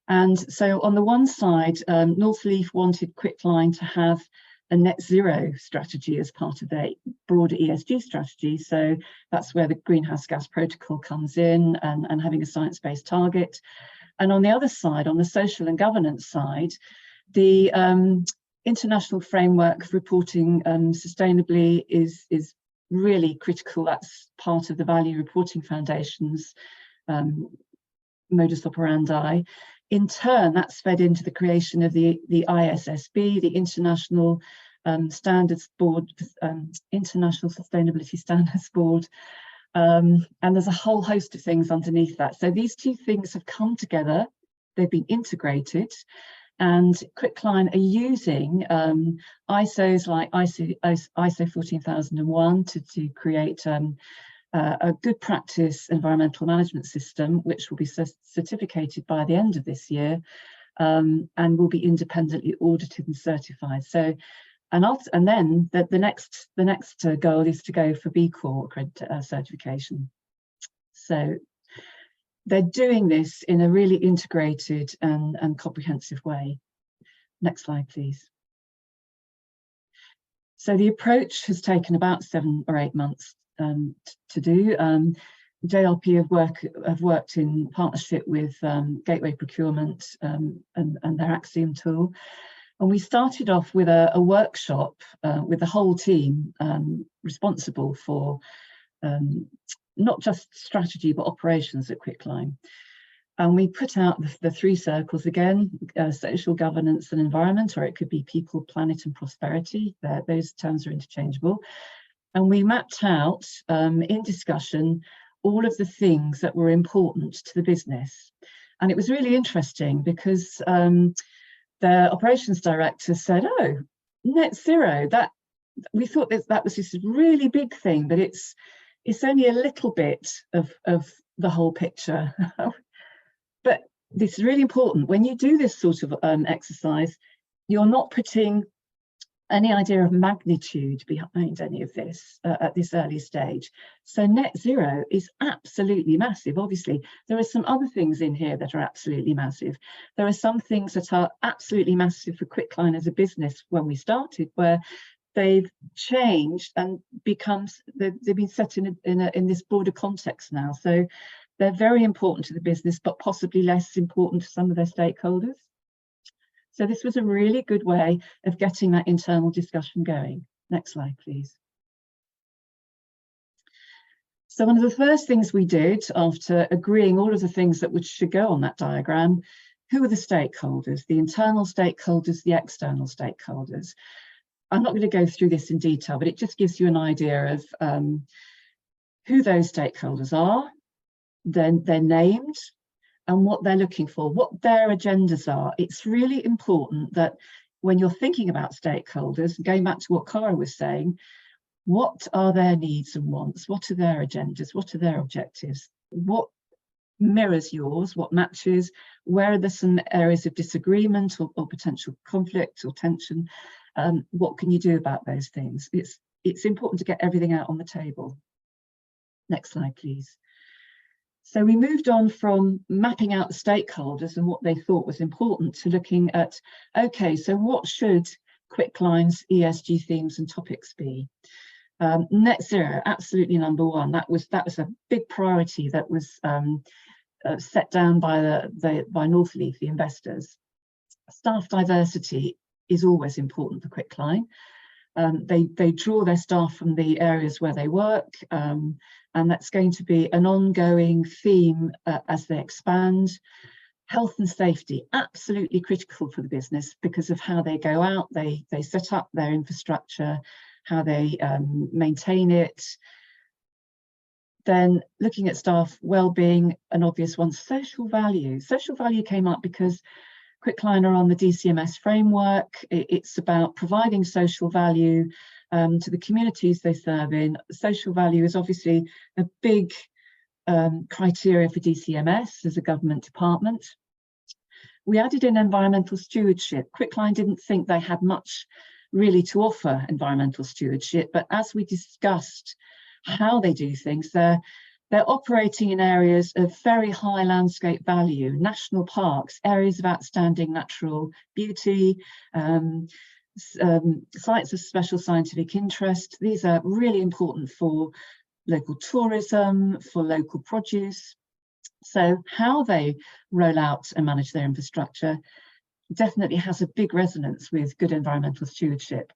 And so on the one side, Northleaf wanted Quickline to have a net zero strategy as part of their broader ESG strategy. So that's where the greenhouse gas protocol comes in, and having a science-based target. And on the other side, on the social and governance side, the international framework for reporting sustainably is really critical. That's part of the Value Reporting Foundation's modus operandi. In turn, that's fed into the creation of the ISSB, the International Standards Board, International Sustainability Standards Board. And there's a whole host of things underneath that. So these two things have come together, they've been integrated, and Quickline are using ISOs like ISO 14001 to create a good practice environmental management system, which will be certificated by the end of this year, and will be independently audited and certified. So, and then the next goal is to go for B Corp certification. So they're doing this in a really integrated and comprehensive way. Next slide, please. So the approach has taken about 7 or 8 months to do. JLP have worked in partnership with Gateway Procurement and their Axiom tool. And we started off with a workshop with the whole team responsible for not just strategy, but operations at Quicklime. And we put out the 3 circles again, social, governance and environment, or it could be people, planet and prosperity. Those terms are interchangeable. And we mapped out in discussion all of the things that were important to the business. And it was really interesting because the operations director said, oh, net zero, that we thought that was this really big thing, but it's only a little bit of the whole picture. But this is really important. When you do this sort of exercise, you're not putting any idea of magnitude behind any of this at this early stage. So net zero is absolutely massive. Obviously, there are some other things in here that are absolutely massive. There are some things that are absolutely massive for Quicklime as a business when we started, where they've changed and they've been set in this broader context now. So they're very important to the business, but possibly less important to some of their stakeholders. So this was a really good way of getting that internal discussion going. Next slide, please. So one of the first things we did after agreeing all of the things that should go on that diagram, who are the stakeholders, the internal stakeholders, the external stakeholders. I'm not going to go through this in detail, but it just gives you an idea of who those stakeholders are, then they're named, and what they're looking for, what their agendas are. It's really important that when you're thinking about stakeholders, going back to what Cara was saying, what are their needs and wants? What are their agendas? What are their objectives? What mirrors yours? What matches? Where are there some areas of disagreement or potential conflict or tension? What can you do about those things? It's important to get everything out on the table. Next slide, please. So we moved on from mapping out the stakeholders and what they thought was important to looking at, okay, so what should Quicklime's ESG themes and topics be? Net zero, absolutely number one. That was a big priority that was set down by by Northleaf, the investors. Staff diversity is always important for Quicklime. They draw their staff from the areas where they work, and that's going to be an ongoing theme as they expand. Health and safety, absolutely critical for the business because of how they go out, they set up their infrastructure, how they maintain it. Then looking at staff well-being, an obvious one, social value. Social value came up because Quicklime are on the DCMS framework. It's about providing social value to the communities they serve in. Social value is obviously a big criteria for DCMS as a government department. We added in environmental stewardship. Quicklime didn't think they had much really to offer environmental stewardship, but as we discussed how they do things, they're operating in areas of very high landscape value, national parks, areas of outstanding natural beauty, sites of special scientific interest. These are really important for local tourism, for local produce. So how they roll out and manage their infrastructure definitely has a big resonance with good environmental stewardship.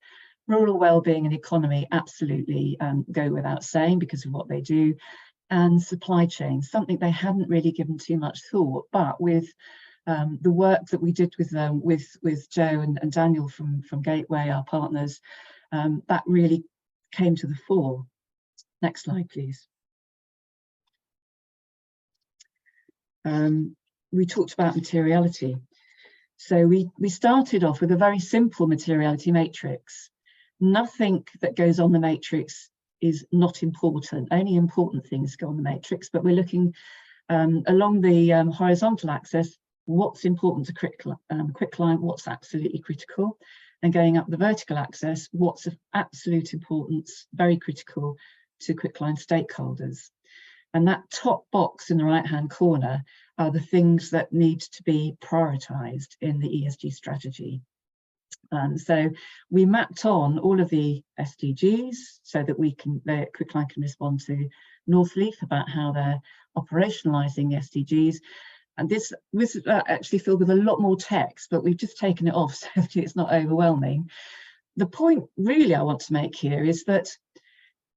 Rural wellbeing and economy absolutely go without saying because of what they do. And supply chain, something they hadn't really given too much thought, but with the work that we did with them, with Joe and Daniel from Gateway, our partners, that really came to the fore. Next slide, please. We talked about materiality. So we started off with a very simple materiality matrix. Nothing that goes on the matrix is not important. Only important things go on the matrix, but we're looking along the horizontal axis, what's important to quicklime, what's absolutely critical, and going up the vertical axis, what's of absolute importance, very critical to quicklime stakeholders. And that top box in the right-hand corner are the things that need to be prioritised in the ESG strategy. So we mapped on all of the SDGs so that quicklime can respond to Northleaf about how they're operationalising the SDGs. And this was actually filled with a lot more text, but we've just taken it off so that it's not overwhelming. The point really I want to make here is that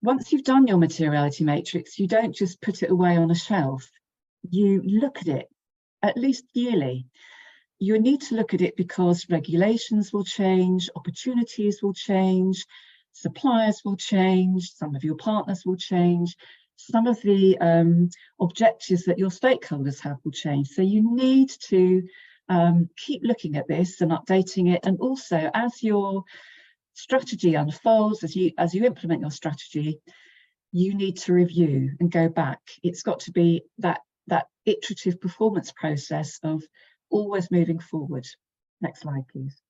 once you've done your materiality matrix, you don't just put it away on a shelf. You look at it at least yearly. You need to look at it because regulations will change, opportunities will change, suppliers will change, some of your partners will change, some of the objectives that your stakeholders have will change. So you need to keep looking at this and updating it. And also, as your strategy unfolds, as you implement your strategy, you need to review and go back. It's got to be that iterative performance process of always moving forward. Next slide, please.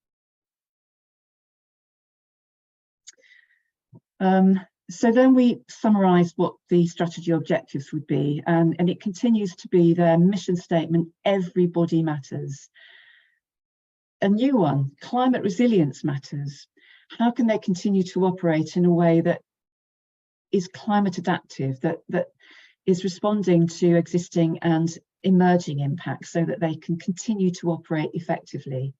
So then we summarise what the strategy objectives would be, and it continues to be their mission statement: everybody matters. A new one, climate resilience matters. How can they continue to operate in a way that is climate adaptive, that is responding to existing and emerging impacts so that they can continue to operate effectively?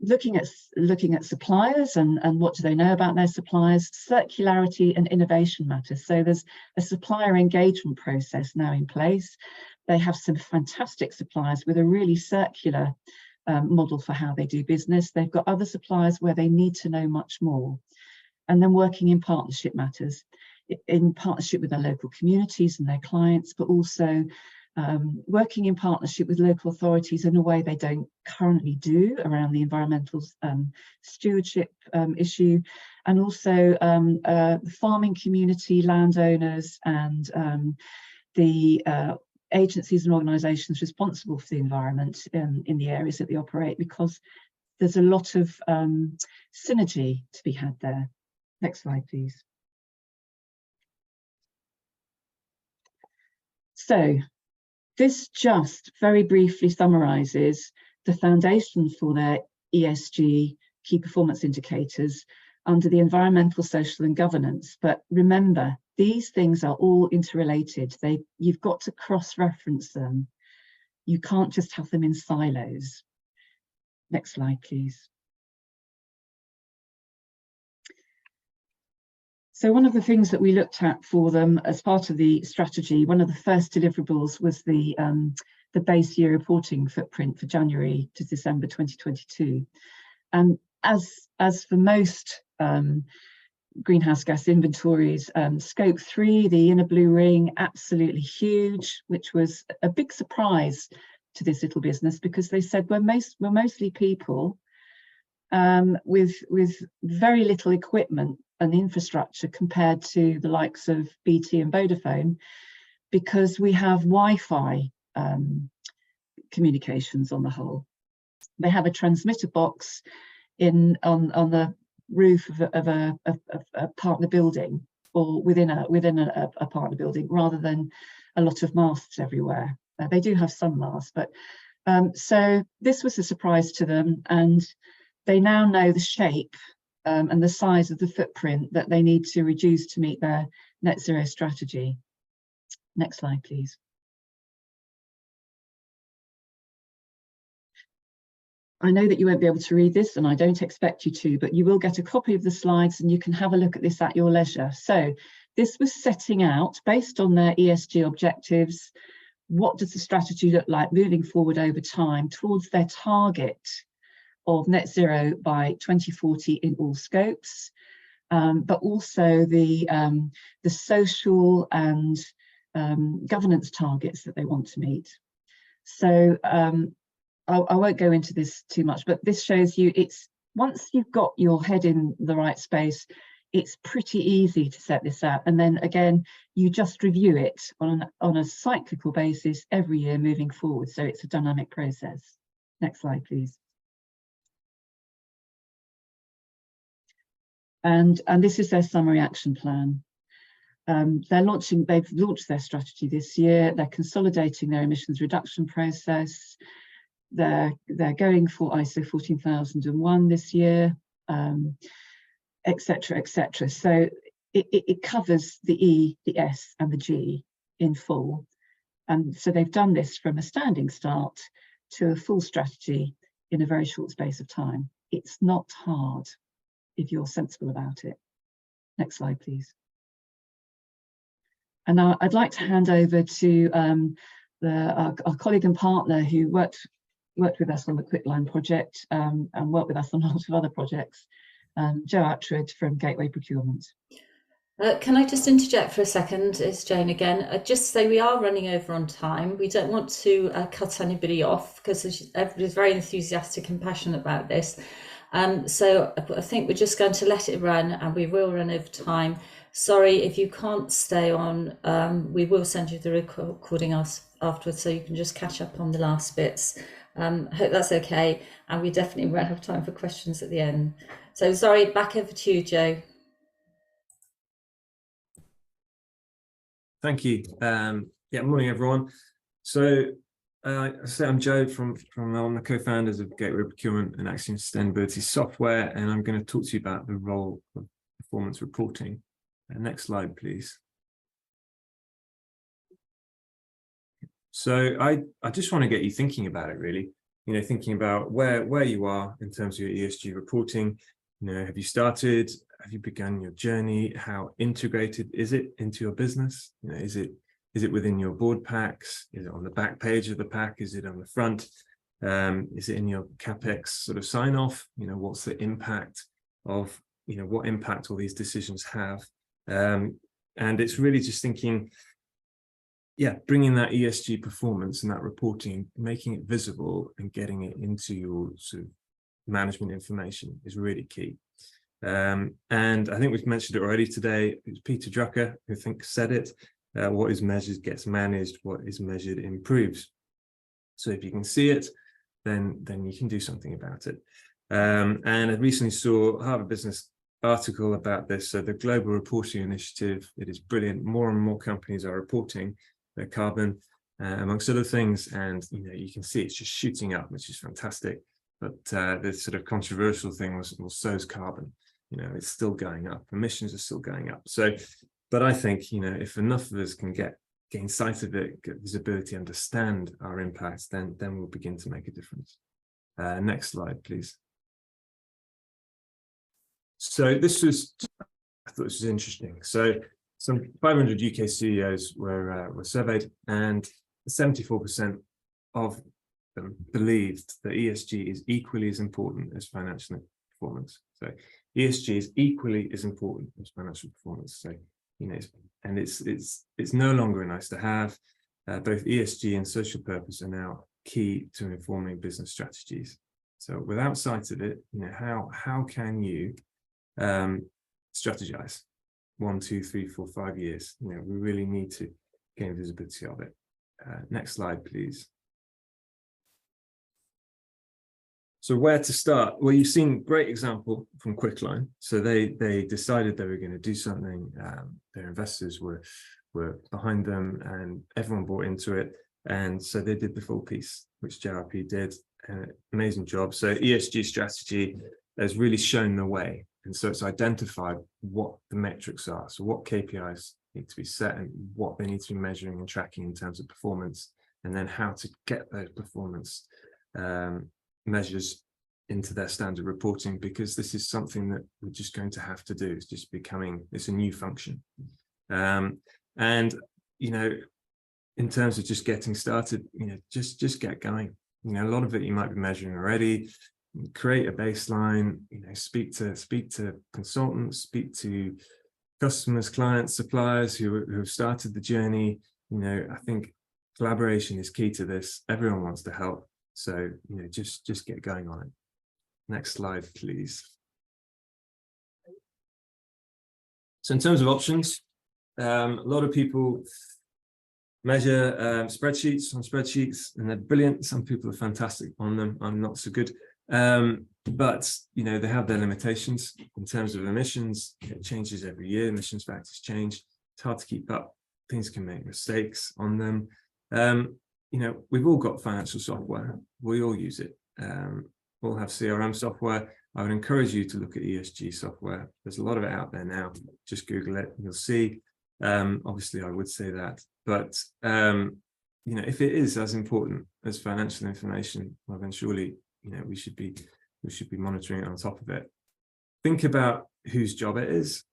Looking at suppliers and what do they know about their suppliers. Circularity and innovation matters. So there's a supplier engagement process now in place. They have some fantastic suppliers with a really circular model for how they do business. They've got other suppliers where they need to know much more. And then working in partnership matters, in partnership with their local communities and their clients, but also working in partnership with local authorities in a way they don't currently do around the environmental stewardship issue, and also the farming community, landowners, and the agencies and organisations responsible for the environment in the areas that they operate, because there's a lot of synergy to be had there. Next slide, please. So this just very briefly summarises the foundation for their ESG key performance indicators under the environmental, social and governance. But remember, these things are all interrelated. You've got to cross-reference them. You can't just have them in silos. Next slide, please. So one of the things that we looked at for them as part of the strategy, one of the first deliverables was the base year reporting footprint for January to December 2022. And as for most greenhouse gas inventories, scope 3, the inner blue ring, absolutely huge, which was a big surprise to this little business, because they said we're mostly people with very little equipment and infrastructure compared to the likes of BT and Vodafone, because we have Wi-Fi communications on the whole. They have a transmitter box on the roof of a partner building, or within a partner building, rather than a lot of masts everywhere. They do have some masts, but so this was a surprise to them, and they now know the shape and the size of the footprint that they need to reduce to meet their net zero strategy. Next slide, please. I know that you won't be able to read this, and I don't expect you to, but you will get a copy of the slides and you can have a look at this at your leisure. So this was setting out, based on their ESG objectives, what does the strategy look like moving forward over time towards their target of net zero by 2040 in all scopes, but also the social and governance targets that they want to meet. So I won't go into this too much, but this shows you, it's once you've got your head in the right space, it's pretty easy to set this out. And then again, you just review it on a cyclical basis every year moving forward. So it's a dynamic process. Next slide, please. And this is their summary action plan. They've launched their strategy this year. They're consolidating their emissions reduction process. They're going for ISO 14001 this year, etc., etc. So it covers the E, the S, and the G in full. And so they've done this from a standing start to a full strategy in a very short space of time. It's not hard if you're sensible about it. Next slide, please. And now I'd like to hand over to our colleague and partner who worked with us on the Quitline project and worked with us on a lot of other projects, Jo Attwood from Gateway Procurement. Can I just interject for a second? It's Jane again. Just say we are running over on time. We don't want to cut anybody off because everybody's very enthusiastic and passionate about this. So I think we're just going to let it run, and we will run over time. Sorry if you can't stay on. We will send you the recording afterwards, so you can just catch up on the last bits. I hope that's okay, and we definitely won't have time for questions at the end. So sorry, back over to you, Jo. Thank you. Yeah, morning everyone. So I'm Jo from I'm the co-founders of Gateway Procurement and Action Sustainability Software, and I'm going to talk to you about the role of performance reporting. Next slide, please. So I just want to get you thinking about it, really. You know, thinking about where you are in terms of your ESG reporting. You know, have you started? Have you begun your journey? How integrated is it into your business? You know, is it within your board packs? Is it on the back page of the pack? Is it on the front? Is it in your CapEx sort of sign off? You know, what's the impact of, you know, what impact all these decisions have? And it's really just thinking, yeah, bringing that ESG performance and that reporting, making it visible and getting it into your sort of management information is really key. And I think we've mentioned it already today. It was Peter Drucker who said it. What is measured gets managed. What is measured improves. So if you can see it, then you can do something about it. And I recently saw a Harvard Business article about this. So the Global Reporting Initiative, it is brilliant. More and more companies are reporting their carbon, amongst other things. And you know, you can see it's just shooting up, which is fantastic. But the sort of controversial thing was, well, so's carbon. You know, it's still going up. Emissions are still going up. So, but I think, you know, if enough of us can gain sight of it, get visibility, understand our impacts, then we'll begin to make a difference. Next slide, please. So I thought this was interesting. So some 500 UK CEOs were surveyed, and 74% of them believed that ESG is equally as important as financial performance. So ESG is equally as important as financial performance. So, you know, it's no longer a nice to have. Both ESG and social purpose are now key to informing business strategies. So without sight of it, you know, how can you strategize 1, 2, 3, 4, 5 years? You know, we really need to gain visibility of it. Next slide, please. So where to start? Well, you've seen great example from Quitline. So they decided they were going to do something. Their investors were behind them, and everyone bought into it. And so they did the full piece, which JRP did. Amazing job. So ESG strategy has really shown the way. And so it's identified what the metrics are. So what KPIs need to be set and what they need to be measuring and tracking in terms of performance, and then how to get those performance measures into their standard reporting, because this is something that we're just going to have to do. It's just it's a new function. And, you know, in terms of just getting started, you know, just get going. You know, a lot of it you might be measuring already. Create a baseline, you know, speak to consultants, speak to customers, clients, suppliers who have started the journey. You know, I think collaboration is key to this. Everyone wants to help. So, you know, just get going on it. Next slide, please. So in terms of options, a lot of people measure spreadsheets on spreadsheets, and they're brilliant. Some people are fantastic on them. I'm not so good. But you know, they have their limitations in terms of emissions. It changes every year. Emissions factors change. It's hard to keep up. Things can make mistakes on them. You know, we've all got financial software. We all use it. All have CRM software. I would encourage you to look at ESG software. There's a lot of it out there now. Just Google it, you'll see. Obviously, I would say that, but you know, if it is as important as financial information, well, then surely, you know, we should be monitoring it on top of it. Think about whose job it is,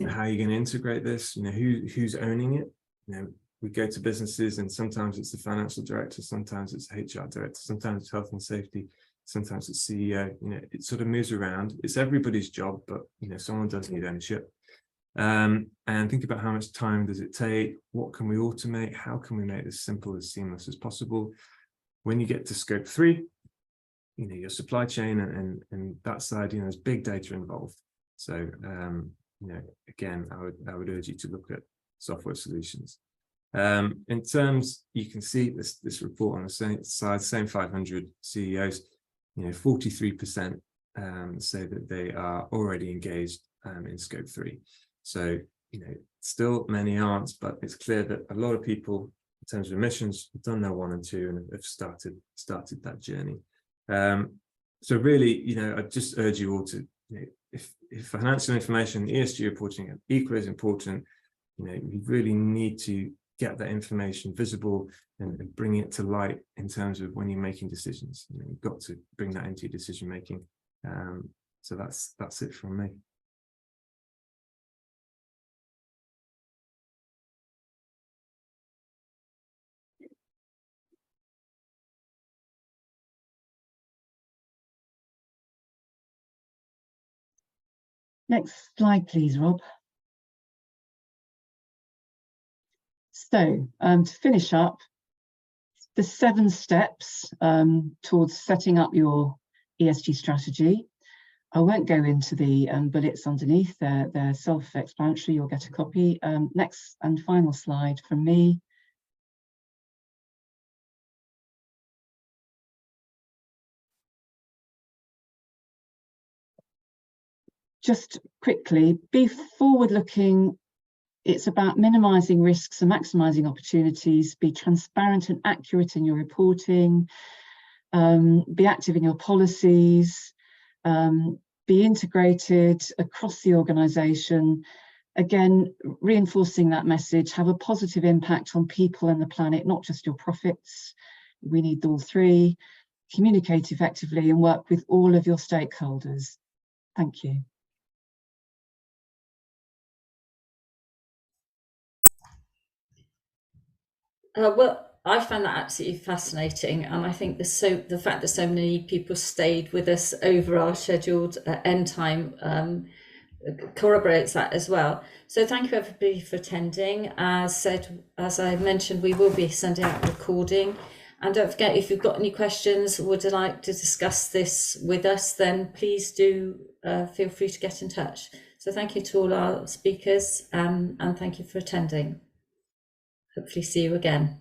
how you're going to integrate this. You know, who's owning it. You know, we go to businesses, and sometimes it's the financial director, sometimes it's the HR director, sometimes it's health and safety, sometimes it's CEO. You know, it sort of moves around. It's everybody's job, but you know, someone does need ownership. And think about how much time does it take? What can we automate? How can we make this simple, as seamless as possible? When you get to scope 3, you know, your supply chain and that side, you know, there's big data involved. So, you know, again, I would urge you to look at software solutions. In terms, you can see this report on the same side, same 500 CEOs, you know, 43% say that they are already engaged in scope 3. So, you know, still many aren't, but it's clear that a lot of people, in terms of emissions, have done their 1 and 2 and have started that journey. So really, you know, I just urge you all to, you know, if financial information, ESG reporting are equally as important, you know, you really need to get that information visible and bring it to light in terms of when you're making decisions. You know, you've got to bring that into your decision making. So that's it from me. Next slide, please, Rob. So to finish up, the 7 steps towards setting up your ESG strategy. I won't go into the bullets underneath, they're self-explanatory, you'll get a copy. Next and final slide from me. Just quickly, be forward-looking. It's about minimising risks and maximising opportunities. Be transparent and accurate in your reporting. Be active in your policies. Be integrated across the organisation. Again, reinforcing that message, have a positive impact on people and the planet, not just your profits. We need all 3. Communicate effectively and work with all of your stakeholders. Thank you. Well, I found that absolutely fascinating, and I think the fact that so many people stayed with us over our scheduled end time corroborates that as well. So thank you everybody for attending. As I mentioned, we will be sending out a recording, and don't forget, if you've got any questions, would you like to discuss this with us, then please do feel free to get in touch. So thank you to all our speakers, and thank you for attending. Hopefully see you again.